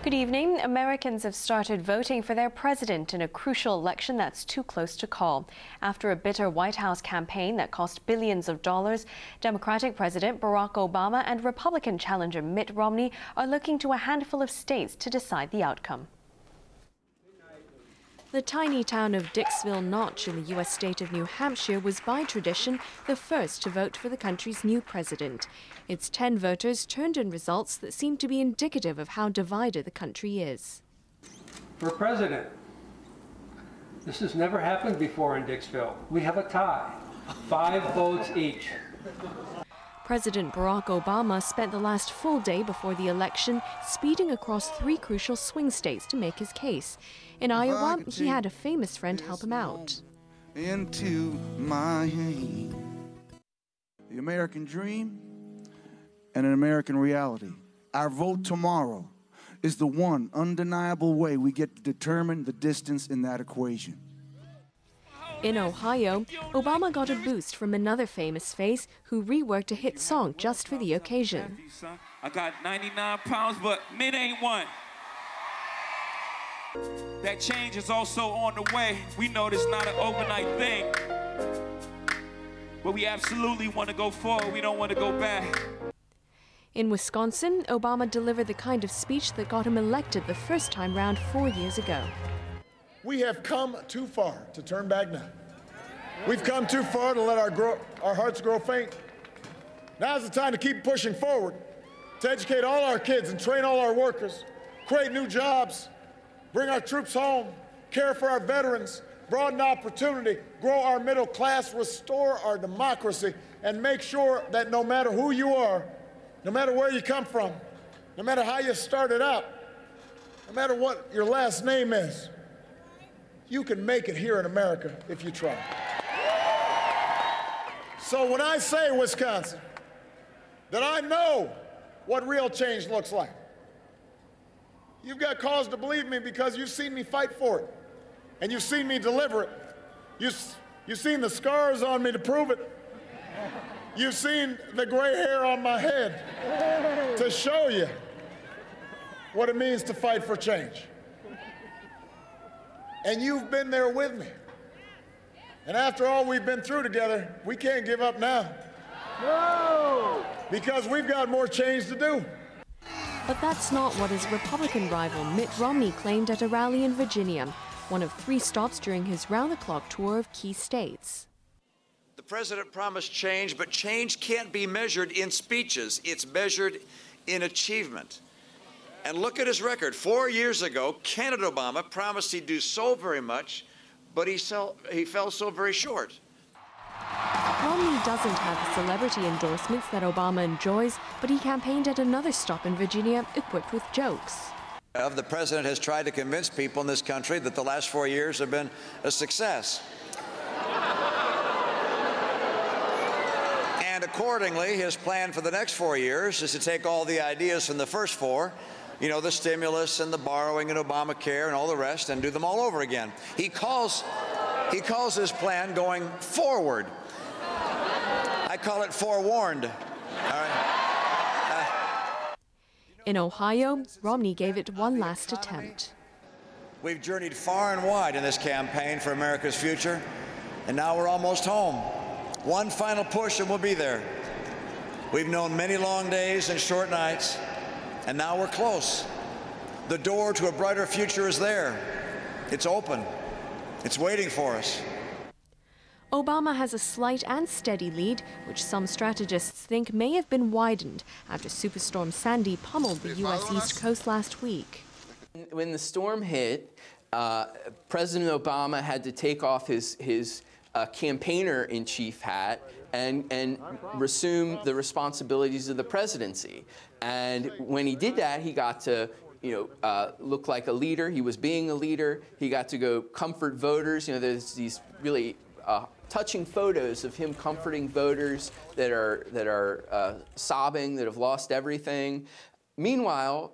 Good evening. Americans have started voting for their president in a crucial election that's too close to call. After a bitter White House campaign that cost billions of dollars, Democratic President Barack Obama and Republican challenger Mitt Romney are looking to a handful of states to decide the outcome. The tiny town of Dixville Notch in the U.S. state of New Hampshire was by tradition the first to vote for the country's new president. Its 10 voters turned in results that seem to be indicative of how divided the country is. For president, this has never happened before in Dixville. We have a tie, 5 votes each. President Barack Obama spent the last full day before the election speeding across 3 crucial swing states to make his case. In Iowa, he had a famous friend help him out. Into my hand. The American dream and an American reality. Our vote tomorrow is the one undeniable way we get to determine the distance in that equation. In Ohio, Obama got a boost from another famous face who reworked a hit song just for the occasion. I got 99 pounds, but Mitt ain't one. That change is also on the way. We know this is not an overnight thing, but we absolutely want to go forward. We don't want to go back. In Wisconsin, Obama delivered the kind of speech that got him elected the first time round 4 years ago. We have come too far to turn back now. We've come too far to let our hearts grow faint. Now's the time to keep pushing forward, to educate all our kids and train all our workers, create new jobs, bring our troops home, care for our veterans, broaden opportunity, grow our middle class, restore our democracy, and make sure that no matter who you are, no matter where you come from, no matter how you started out, no matter what your last name is, you can make it here in America if you try. So when I say, Wisconsin, that I know what real change looks like, you've got cause to believe me because you've seen me fight for it, and you've seen me deliver it. You've seen the scars on me to prove it. You've seen the gray hair on my head to show you what it means to fight for change. And you've been there with me. And after all we've been through together, we can't give up now. No! Because we've got more change to do. But that's not what his Republican rival Mitt Romney claimed at a rally in Virginia, one of 3 stops during his round-the-clock tour of key states. The president promised change, but change can't be measured in speeches. It's measured in achievement. And look at his record. 4 years ago, candidate Obama promised he'd do so very much, but he fell so very short. Romney doesn't have the celebrity endorsements that Obama enjoys, but he campaigned at another stop in Virginia equipped with jokes. The president has tried to convince people in this country that the last 4 years have been a success. And accordingly, his plan for the next 4 years is to take all the ideas from the first 4, you know, the stimulus and the borrowing and Obamacare and all the rest, and do them all over again. He calls his plan going forward. I call it forewarned. All right. In Ohio, Romney gave it one last attempt. We've journeyed far and wide in this campaign for America's future, and now we're almost home. One final push and we'll be there. We've known many long days and short nights, and now we're close. The door to a brighter future is there. It's open. It's waiting for us. Obama has a slight and steady lead, which some strategists think may have been widened after Superstorm Sandy pummeled the U.S. East Coast last week. When the storm hit, President Obama had to take off his campaigner-in-chief hat and resume the responsibilities of the presidency. And when he did that, he got to look like a leader. He was being a leader. He got to go comfort voters. You know, there's these really touching photos of him comforting voters that are sobbing, that have lost everything. Meanwhile,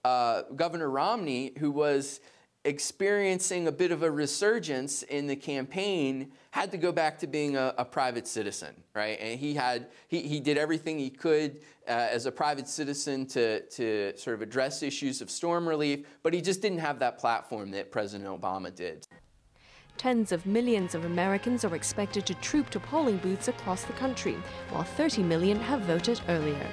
Governor Romney, who was experiencing a bit of a resurgence in the campaign, had to go back to being a private citizen, right? And he did everything he could as a private citizen to sort of address issues of storm relief, but he just didn't have that platform that President Obama did. Tens of millions of Americans are expected to troop to polling booths across the country, while 30 million have voted earlier.